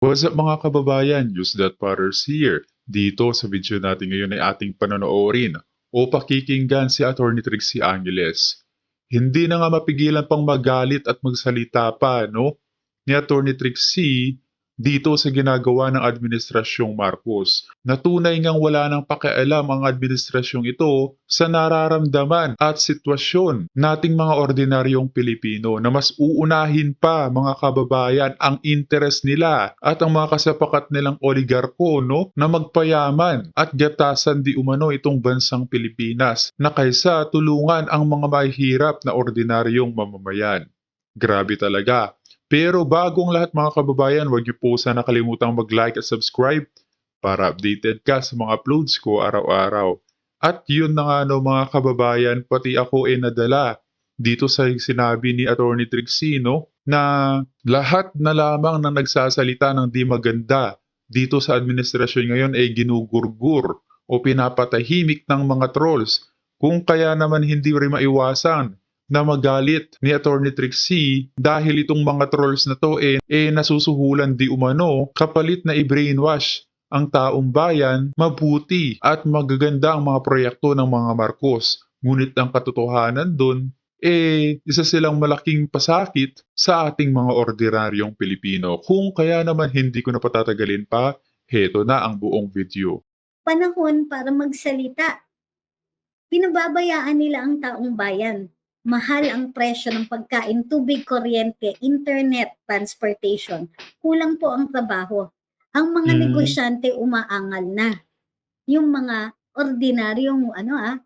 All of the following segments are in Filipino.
What's up mga kababayan? Use that Butters here. Dito sa video natin ngayon ay ating panonoorin o pakikinggan si Atty. Trixie Angeles. Hindi na nga mapigilan pang magalit at magsalita pa, no? Ni Atty. Trixie dito sa ginagawa ng Administrasyong Marcos. Natunay ngang wala nang pakialam ang administrasyong ito sa nararamdaman at sitwasyon nating mga ordinaryong Pilipino na mas uunahin pa mga kababayan ang interes nila at ang mga kasapakat nilang oligarko no, na magpayaman at gatasan di umano itong bansang Pilipinas na kaysa tulungan ang mga mahihirap na ordinaryong mamamayan. Grabe talaga. Pero bagong lahat mga kababayan, huwag niyo po sana kalimutang mag-like at subscribe para updated ka sa mga uploads ko araw-araw. At yun na nga no mga kababayan, pati ako ay nadala dito sa sinabi ni Atty. Trixie no, na lahat na lamang ng nagsasalita ng di maganda dito sa administrasyon ngayon ay ginugurgur o pinapatahimik ng mga trolls. Kung kaya naman hindi rin maiwasan na magalit ni Atty. Trixie dahil itong mga trolls na to nasusuhulan di umano kapalit na i-brainwash ang taong bayan, mabuti at magaganda ang mga proyekto ng mga Marcos. Ngunit ang katotohanan doon, isa silang malaking pasakit sa ating mga ordinaryong Pilipino. Kung kaya naman hindi ko na patatagalin pa, heto na ang buong video. Panahon para magsalita. Pinababayaan nila ang taong bayan. Mahal ang presyo ng pagkain, tubig, kuryente, internet, transportation. Kulang po ang trabaho. Ang mga negosyante umaangal na. Yung mga ordinaryong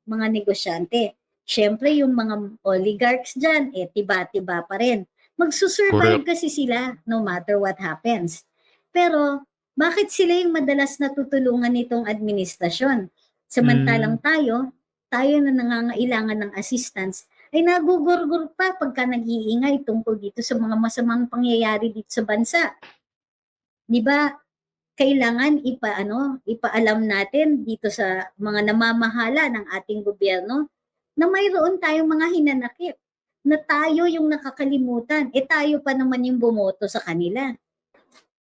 mga negosyante. Siyempre yung mga oligarchs dyan, tiba-tiba pa rin. Magsusurvive kasi sila no matter what happens. Pero bakit sila yung madalas natutulungan nitong administrasyon? Samantalang tayo na nangangailangan ng assistance, ay nagugurgur pa pagka nag-iingay tungkol dito sa mga masamang pangyayari dito sa bansa. Di ba? Kailangan ipaalam natin dito sa mga namamahala ng ating gobyerno na mayroon tayong mga hinanakit na tayo yung nakakalimutan. Tayo pa naman yung bumoto sa kanila.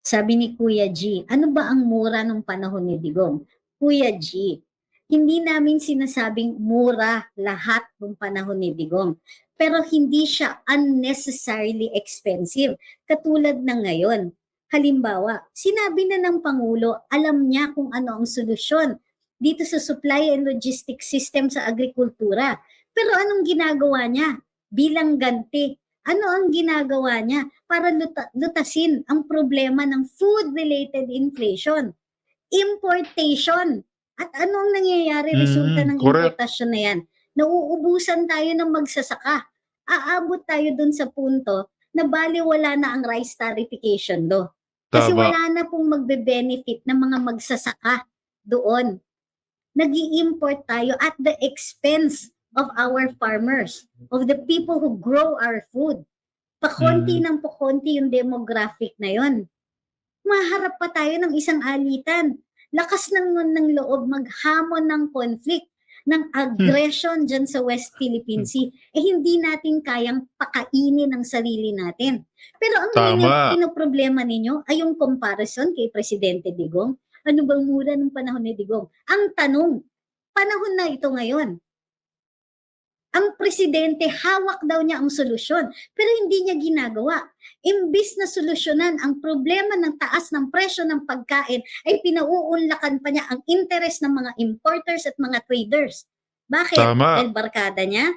Sabi ni Kuya G, ano ba ang mura nung panahon ni Digong? Kuya G, hindi namin sinasabing mura lahat ng panahon ni Digong. Pero hindi siya unnecessarily expensive. Katulad ng ngayon. Halimbawa, sinabi na ng Pangulo, alam niya kung ano ang solusyon dito sa supply and logistics system sa agrikultura. Pero anong ginagawa niya? Bilang ganti, ano ang ginagawa niya para lutasin ang problema ng food-related inflation? Importation. At anong nangyayari resulta ng importasyon na yan? Nauubusan tayo ng magsasaka. Aabot tayo dun sa punto na baliwala na ang rice tariffication law. Kasi wala na pong magbe-benefit ng mga magsasaka doon. Nag-i-import tayo at the expense of our farmers, of the people who grow our food. Pakonti ng pakonti yung demographic na yon. Maharap pa tayo ng isang alitan. Lakas ng loob maghamon ng conflict, ng aggression dyan sa West Philippine Sea. Hindi natin kayang pakainin ang sarili natin. Pero ang pinoproblema ninyo ay yung comparison kay Presidente Digong. Ano bang mura ng panahon ni Digong? Ang tanong, panahon na ito ngayon. Ang presidente, hawak daw niya ang solusyon, pero hindi niya ginagawa. Imbis na solusyonan ang problema ng taas ng presyo ng pagkain, ay pinauunlakan pa niya ang interest ng mga importers at mga traders. Bakit? Dahil barkada niya?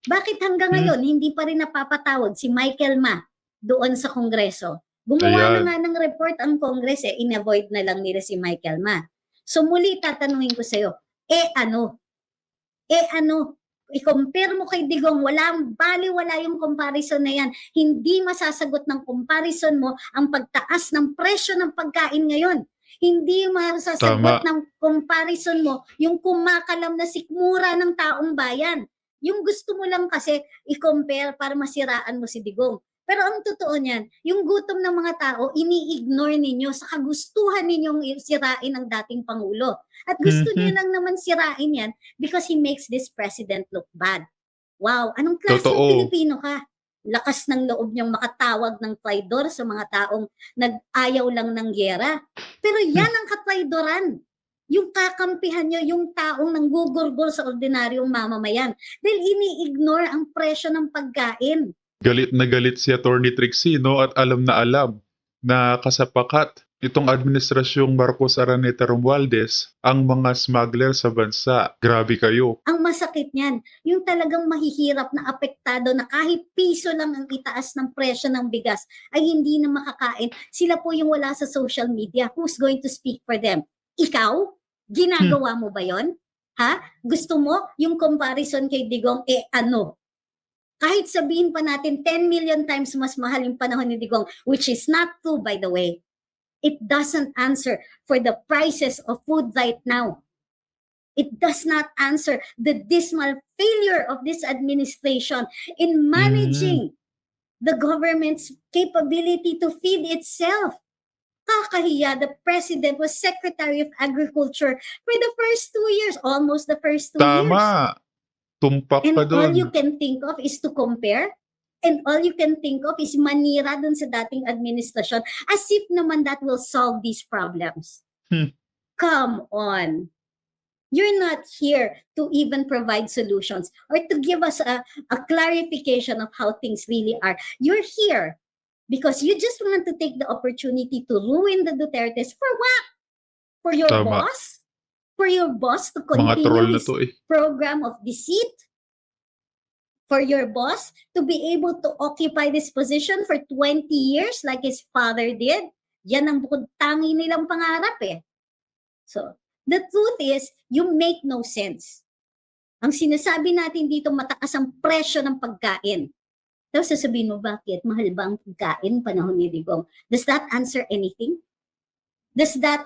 Bakit hanggang ngayon hindi pa rin napapatawag si Michael Ma doon sa Kongreso? Gumawa na nga ng report ang Congress, in-avoid na lang nila si Michael Ma. So muli tatanungin ko sa'yo, i-compare mo kay Digong, baliwala yung comparison na yan. Hindi masasagot ng comparison mo ang pagtaas ng presyo ng pagkain ngayon. Hindi masasagot ng comparison mo yung kumakalam na sikmura ng taong bayan. Yung gusto mo lang kasi i-compare para masiraan mo si Digong. Pero ang totoo niyan, yung gutom ng mga tao, ini-ignore ninyo sa kagustuhan ninyong sirain ang dating Pangulo. At gusto niyo lang naman sirain yan because he makes this president look bad. Wow, anong klaseng Pilipino ka? lakas ng loob niyang makatawag ng traidor sa mga taong nag-ayaw lang ng giyera. Pero yan ang katraidoran. Yung kakampihan nyo, yung taong nanggugurgol sa ordinaryong mamamayan. Dahil ini-ignore ang presyo ng pagkain. Galit na galit si Atty. Trixie, no? At alam na kasapakat itong administrasyong Marcos Araneta Romualdez ang mga smuggler sa bansa. Grabe kayo. Ang masakit niyan, yung talagang mahihirap na apektado na kahit piso lang ang itaas ng presyo ng bigas ay hindi na makakain. Sila po yung wala sa social media. Who's going to speak for them? Ikaw? Ginagawa mo ba yon? Ha? Gusto mo yung comparison kay Digong, ano? Kahit sabihin pa natin 10 million times mas mahal yung panahon ni Digong, which is not true by the way. It doesn't answer for the prices of food right now. It does not answer the dismal failure of this administration in managing the government's capability to feed itself. Kakahiya, the president was Secretary of Agriculture for the first 2 years, almost the first 2 years. Tama. Tumpak And pa all doon. you can think of is to compare, and all you can think of is manira dun sa dating administrasyon as if naman that will solve these problems. Come on. You're not here to even provide solutions or to give us a clarification of how things really are. You're here because you just want to take the opportunity to ruin the Dutertes for what? For your Tama. boss? For your boss to Mga troll continue na his to eh. program of deceit? For your boss to be able to occupy this position for 20 years like his father did? Yan ang bukod tangi nilang pangarap eh. So, the truth is, you make no sense. Ang sinasabi natin dito, mataas ang presyo ng pagkain. Tapos sasabihin mo, bakit? Mahal ba ang pagkain panahon ni Digong? Does that answer anything? Does that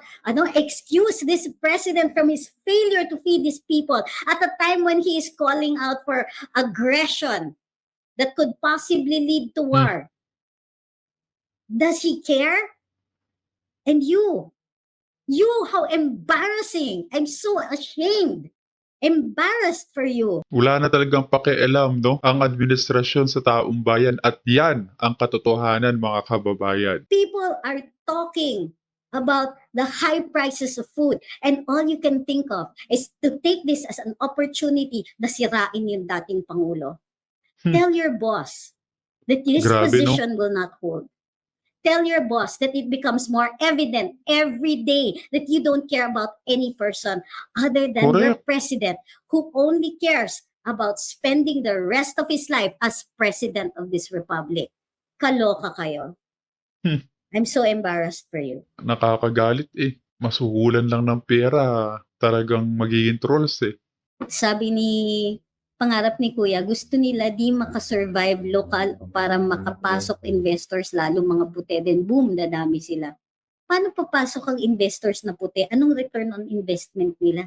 excuse this president from his failure to feed these people at a time when he is calling out for aggression that could possibly lead to war? Does he care? And you, how embarrassing. I'm so ashamed. Embarrassed for you. Wala na talagang pakialam, no? Ang administrasyon sa taong bayan at yan ang katotohanan, mga kababayan. People are talking about the high prices of food and all you can think of is to take this as an opportunity na sirain yung dating Pangulo. Tell your boss that this Grabe, position will not hold. Tell your boss that it becomes more evident every day that you don't care about any person other than your president who only cares about spending the rest of his life as president of this republic. Kaloka kayo. I'm so embarrassed for you. Nakakagalit eh. Masuhulan lang ng pera. Talagang magiging trolls eh. Sabi ni pangarap ni Kuya, gusto nila di makasurvive local para makapasok investors, lalo mga puti din. Boom, dadami sila. Paano papasok ang investors na puti? Anong return on investment nila?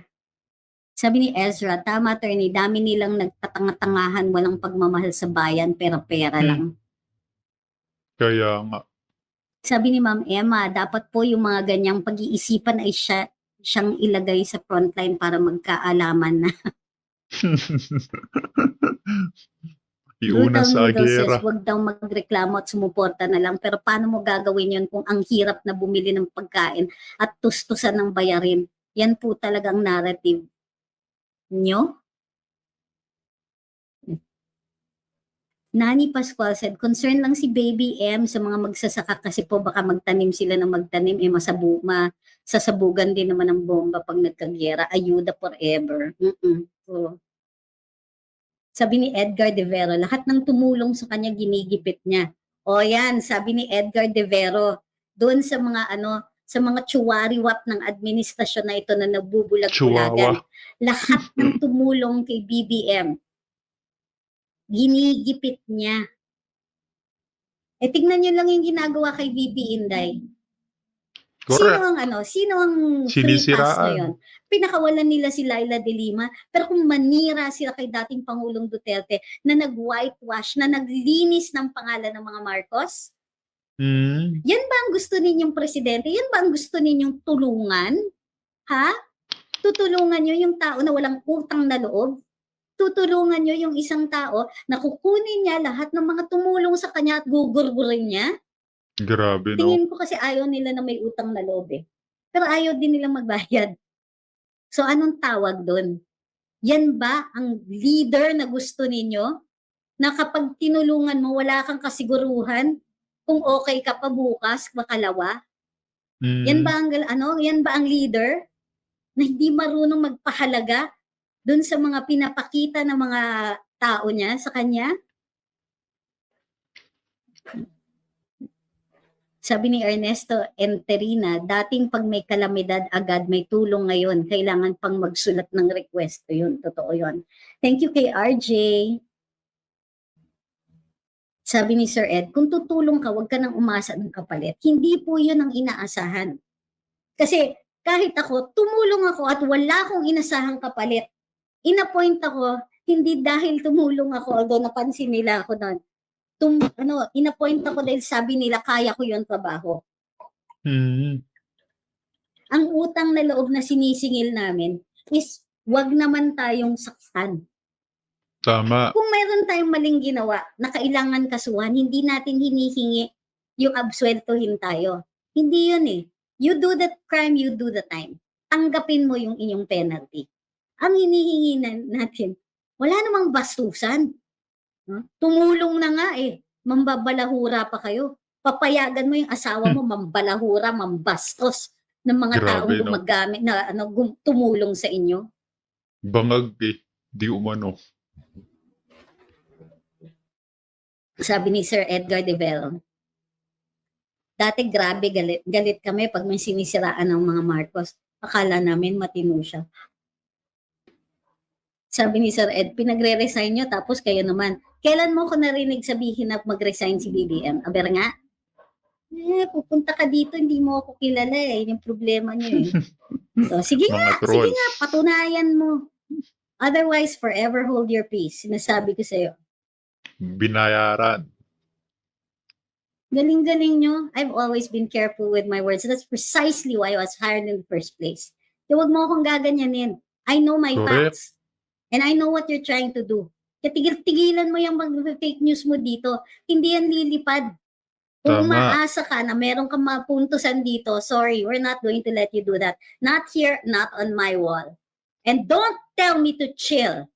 Sabi ni Ezra, tama attorney, dami nilang nagtatanga-tangahan, walang pagmamahal sa bayan, pera-pera lang. Kaya nga. Sabi ni Ma'am Emma, dapat po yung mga ganyang pag-iisipan ay siyang ilagay sa frontline para magkaalaman na. Iuna sa gera. Huwag daw magreklamo at sumuporta na lang. Pero paano mo gagawin yun kung ang hirap na bumili ng pagkain at tustusan ng bayarin? Yan po talagang narrative nyo. Nani Pascual said, concern lang si Baby M sa mga magsasaka kasi po baka magtanim sila ng magtanim, masasabugan din naman ng bomba pag nagkagyera. Ayuda forever. So, sabi ni Edgar De Vero, lahat ng tumulong sa kanya ginigipit niya. O yan, sabi ni Edgar De Vero, doon sa mga sa mga tsuwariwap ng administrasyon na ito na nagbubulag-bulagan. Lahat ng tumulong kay BBM, ginigipit niya. Tignan niyo lang yung ginagawa kay VP Inday. Correct. Sino ang free pass na yun? Pinakawalan nila si Laila de Lima, pero kung manira sila kay dating Pangulong Duterte na nag-whitewash, na naglinis ng pangalan ng mga Marcos, yan ba ang gusto ninyong presidente? Yan ba ang gusto ninyong tulungan? Ha? Tutulungan nyo yung tao na walang utang na loob? Tutulungan nyo yung isang tao na kukunin niya lahat ng mga tumulong sa kanya at gugurgurin niya? Grabe, no? Tingin ko kasi ayaw nila na may utang na loob eh. Pero ayaw din nila magbayad. So anong tawag doon? Yan ba ang leader na gusto ninyo? Na kapag tinulungan mo, wala kang kasiguruhan kung okay ka pa bukas, makalawa? Yan ba yan ba ang leader na hindi marunong magpahalaga doon sa mga pinapakita ng mga tao niya sa kanya? Sabi ni Ernesto Enterina, dating pag may kalamidad agad may tulong ngayon, kailangan pang magsulat ng request. Yun, totoo yun. Thank you kay RJ. Sabi ni Sir Ed, kung tutulong ka, huwag ka nang umasa ng kapalit. Hindi po yun ang inaasahan. Kasi kahit ako, tumulong ako at wala akong inasahang kapalit. Inappoint ako, hindi dahil tumulong ako, although napansin nila ako doon. Inappoint ako dahil sabi nila, kaya ko yung trabaho. Ang utang na loob na sinisingil namin is, wag naman tayong saktan. Tama. Kung mayroon tayong maling ginawa na kailangan kasuhan, hindi natin hinihingi yung absueltohin tayo. Hindi yun eh. You do the crime, you do the time. Tanggapin mo yung inyong penalty. Ang hinihingi natin, wala namang bastusan. Tumulong na nga eh. Mambabalahura pa kayo. Papayagan mo yung asawa mo, mambalahura, mambastos ng mga taong gumagamit na tumulong sa inyo. Bangag eh. Di umano. Sabi ni Sir Edgar de Velo, dati grabe galit kami pag may sinisiraan ng mga Marcos. Akala namin matino siya. Sabi ni Sir Ed, pinagre-resign nyo tapos kayo naman. Kailan mo ko narinig sabihin na mag-resign si BBM? Aber nga, pupunta ka dito, hindi mo ako kilala eh. Yung problema nyo eh. So, sige nga, patunayan mo. Otherwise, forever hold your peace. Sinasabi ko sa'yo. Binayaran. Galing-galing nyo. I've always been careful with my words. That's precisely why I was hired in the first place. So, huwag mo akong gaganyanin. I know my facts. And I know what you're trying to do. Kaya tigilan mo yung mag-fake news mo dito. Hindi yan lilipad. Kung umaasa ka na meron kang mapuntusan dito, sorry, we're not going to let you do that. Not here, not on my wall. And don't tell me to chill.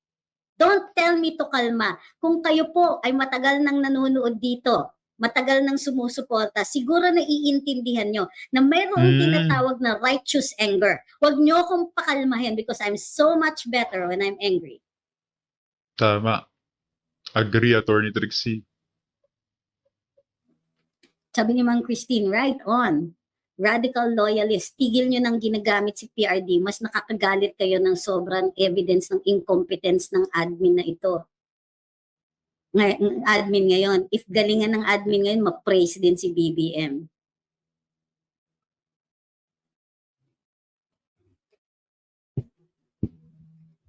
Don't tell me to kalma. Kung kayo po ay matagal nang nanonood dito, matagal nang sumusuporta, siguro na iintindihan nyo na mayroong tinatawag na righteous anger. Huwag nyo akong pakalmahin because I'm so much better when I'm angry. Tama. Agree, Attorney Trixie. Sabi ni Mang Christine, right on. Radical loyalist, tigil nyo nang ginagamit si PRD, mas nakakagalit kayo ng sobrang evidence ng incompetence ng admin na ito. Admin ngayon. If galingan ng admin ngayon, ma-praise din si BBM.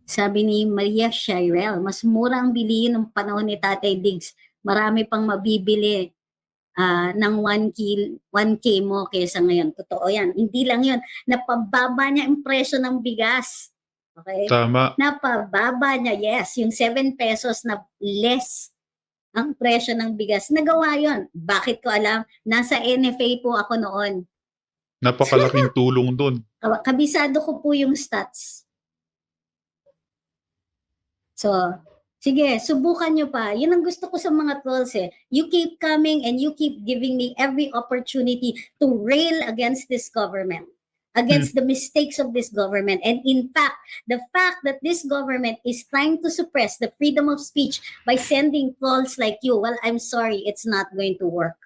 Sabi ni Maria Shirel, mas mura ang bilihin ng panahon ni Tatay Diggs. Marami pang mabibili ng 1K mo kaysa ngayon. Totoo yan. Hindi lang yun. Napababa niya ang presyo ng bigas. Okay? Tama. Napababa niya, yes. Yung 7 pesos na less ang presyo ng bigas. Nagawa yon. Bakit ko alam? Nasa NFA po ako noon. Napakalaking tulong dun. Kabisado ko po yung stats. So, sige, subukan nyo pa. Yun ang gusto ko sa mga trolls eh. You keep coming and you keep giving me every opportunity to rail against this government. Against the mistakes of this government. And in fact, the fact that this government is trying to suppress the freedom of speech by sending trolls like you, well, I'm sorry, it's not going to work.